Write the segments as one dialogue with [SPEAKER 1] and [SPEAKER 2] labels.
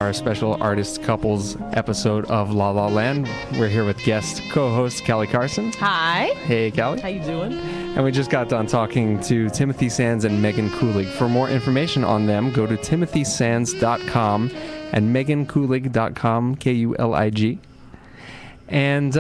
[SPEAKER 1] Our special artist couples episode of La La Land. We're here with guest co-host Callie Carson.
[SPEAKER 2] Hi.
[SPEAKER 1] Hey, Callie.
[SPEAKER 2] How you doing?
[SPEAKER 1] And we just got done talking to Timothy Sands and Meghan Kulig. For more information on them, go to timothysands.com and meghankulig.com, Kulig. And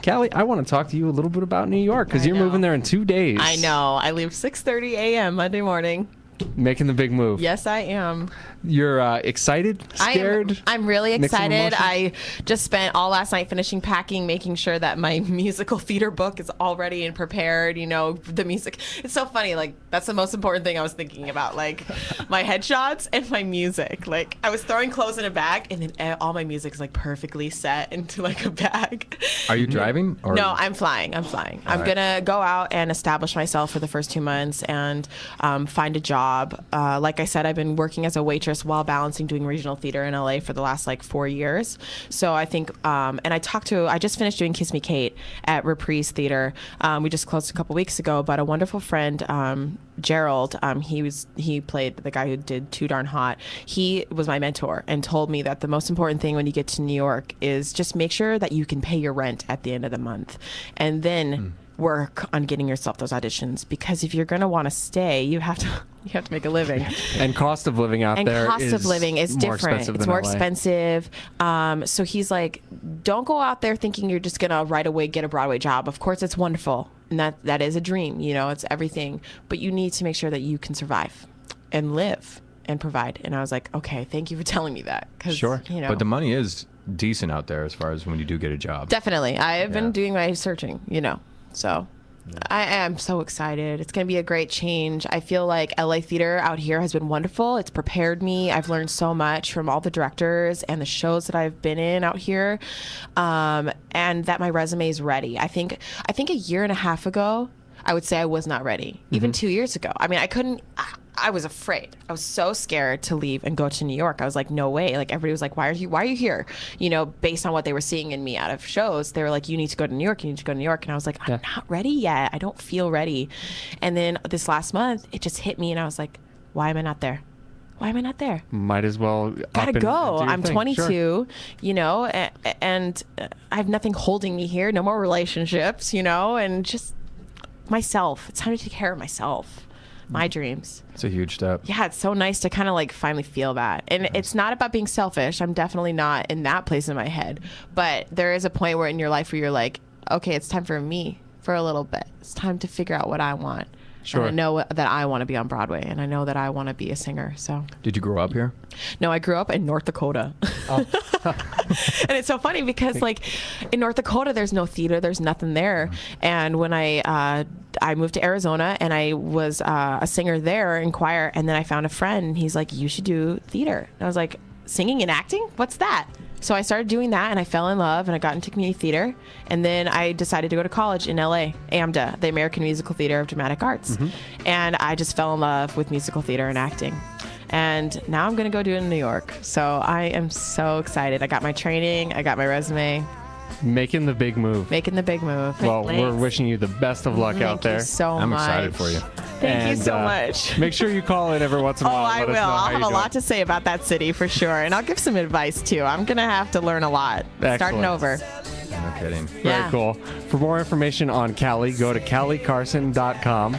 [SPEAKER 1] Callie, I want to talk to you a little bit about New York because you're moving there in 2 days.
[SPEAKER 2] I know. I leave 6:30 a.m. Monday morning.
[SPEAKER 1] Making the big move.
[SPEAKER 2] Yes, I am.
[SPEAKER 1] You're excited, scared?
[SPEAKER 2] I'm really excited.
[SPEAKER 1] emotions?
[SPEAKER 2] I just spent all last night finishing packing, making sure that my musical theater book is all ready and prepared. You know, the music. It's so funny. Like, that's the most important thing I was thinking about. Like, my headshots and my music. Like, I was throwing clothes in a bag, and then all my music's like perfectly set into like a bag.
[SPEAKER 3] Are you driving? Or?
[SPEAKER 2] No, I'm flying. I'm going to go out and establish myself for the first 2 months and find a job. Like I said, I've been working as a waitress while balancing doing regional theater in LA for the last like 4 years. So I think, and I just finished doing Kiss Me Kate at Reprise Theater. We just closed a couple weeks ago, but a wonderful friend, Gerald, he played the guy who did Too Darn Hot. He was my mentor and told me that the most important thing when you get to New York is just make sure that you can pay your rent at the end of the month. And then work on getting yourself those auditions, because if you're going to want to stay, you have to make a living.
[SPEAKER 1] And cost of living out there
[SPEAKER 2] is different. It's more expensive. So he's like, don't go out there thinking you're just going to right away get a Broadway job. Of course, it's wonderful. And that is a dream, you know, it's everything. But you need to make sure that you can survive and live and provide. And I was like, okay, thank you for telling me that.
[SPEAKER 1] Sure.
[SPEAKER 2] You know,
[SPEAKER 3] But the money is decent out there as far as when you do get a job.
[SPEAKER 2] Definitely. I have been doing my searching, you know. So I am so excited. It's going to be a great change. I feel like LA theater out here has been wonderful. It's prepared me. I've learned so much from all the directors and the shows that I've been in out here, and that my resume is ready. I think a year and a half ago, I would say I was not ready. Even 2 years ago. I mean, I was afraid. I was so scared to leave and go to New York. I was like, no way. Like, everybody was like, why are you here? You know, based on what they were seeing in me out of shows, they were like, you need to go to New York. You need to go to New York. And I was like, I'm not ready yet. I don't feel ready. And then this last month, it just hit me and I was like, why am I not there? Why am I not there?
[SPEAKER 1] Might as well
[SPEAKER 2] gotta go. I'm
[SPEAKER 1] thing.
[SPEAKER 2] 22,
[SPEAKER 1] Sure.
[SPEAKER 2] you know, and I have nothing holding me here. No more relationships, you know, and just myself. It's time to take care of myself. My dreams.
[SPEAKER 3] It's a huge step.
[SPEAKER 2] Yeah, it's so nice to kind of like finally feel that. And it's not about being selfish. I'm definitely not in that place in my head. But there is a point where in your life where you're like, okay, it's time for me for a little bit. It's time to figure out what I want.
[SPEAKER 1] Sure.
[SPEAKER 2] And I know that I want to be on Broadway, and I know that I want to be a singer. So.
[SPEAKER 3] Did you grow up here?
[SPEAKER 2] No, I grew up in North Dakota. Oh. And it's so funny because, like, in North Dakota, there's no theater. There's nothing there. And when I moved to Arizona, and I was a singer there in choir, and then I found a friend, and he's like, you should do theater. And I was like, singing and acting? What's that? So I started doing that, and I fell in love, and I got into community theater. And then I decided to go to college in LA, AMDA, the American Musical Theater of Dramatic Arts. And I just fell in love with musical theater and acting. And now I'm going to go do it in New York. So I am so excited. I got my training. I got my resume.
[SPEAKER 1] Making the big move.
[SPEAKER 2] Making the big move.
[SPEAKER 1] Well,
[SPEAKER 2] Thanks.
[SPEAKER 1] we're wishing you the best of luck out there.
[SPEAKER 2] Thank you so
[SPEAKER 3] I'm
[SPEAKER 2] much.
[SPEAKER 3] excited for you.
[SPEAKER 2] Thank you so much.
[SPEAKER 1] Make sure you call in every once in a while.
[SPEAKER 2] Oh, I
[SPEAKER 1] and
[SPEAKER 2] will.
[SPEAKER 1] let us know how
[SPEAKER 2] I'll have
[SPEAKER 1] you're
[SPEAKER 2] a lot to say about that city for sure. And I'll give some advice too. I'm going to have to learn a lot.
[SPEAKER 1] Excellent.
[SPEAKER 2] Starting over.
[SPEAKER 3] No kidding.
[SPEAKER 2] Yeah.
[SPEAKER 1] Very cool. For more information on Callie, go to calliecarson.com.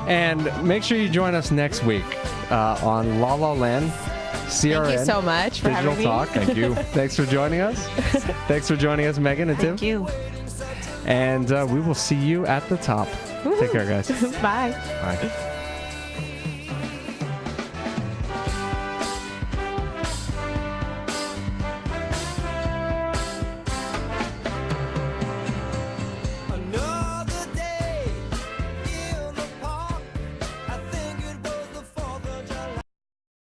[SPEAKER 1] And make sure you join us next week on La La Land. CRN.
[SPEAKER 2] Thank you so much for
[SPEAKER 1] Digital
[SPEAKER 2] having me.
[SPEAKER 1] Talk. Thank you. Thanks for joining us. Thanks for joining us, Meghan and Tim.
[SPEAKER 2] Thank you.
[SPEAKER 1] And we will see you at the top. Take care, guys.
[SPEAKER 2] Bye.
[SPEAKER 3] Bye.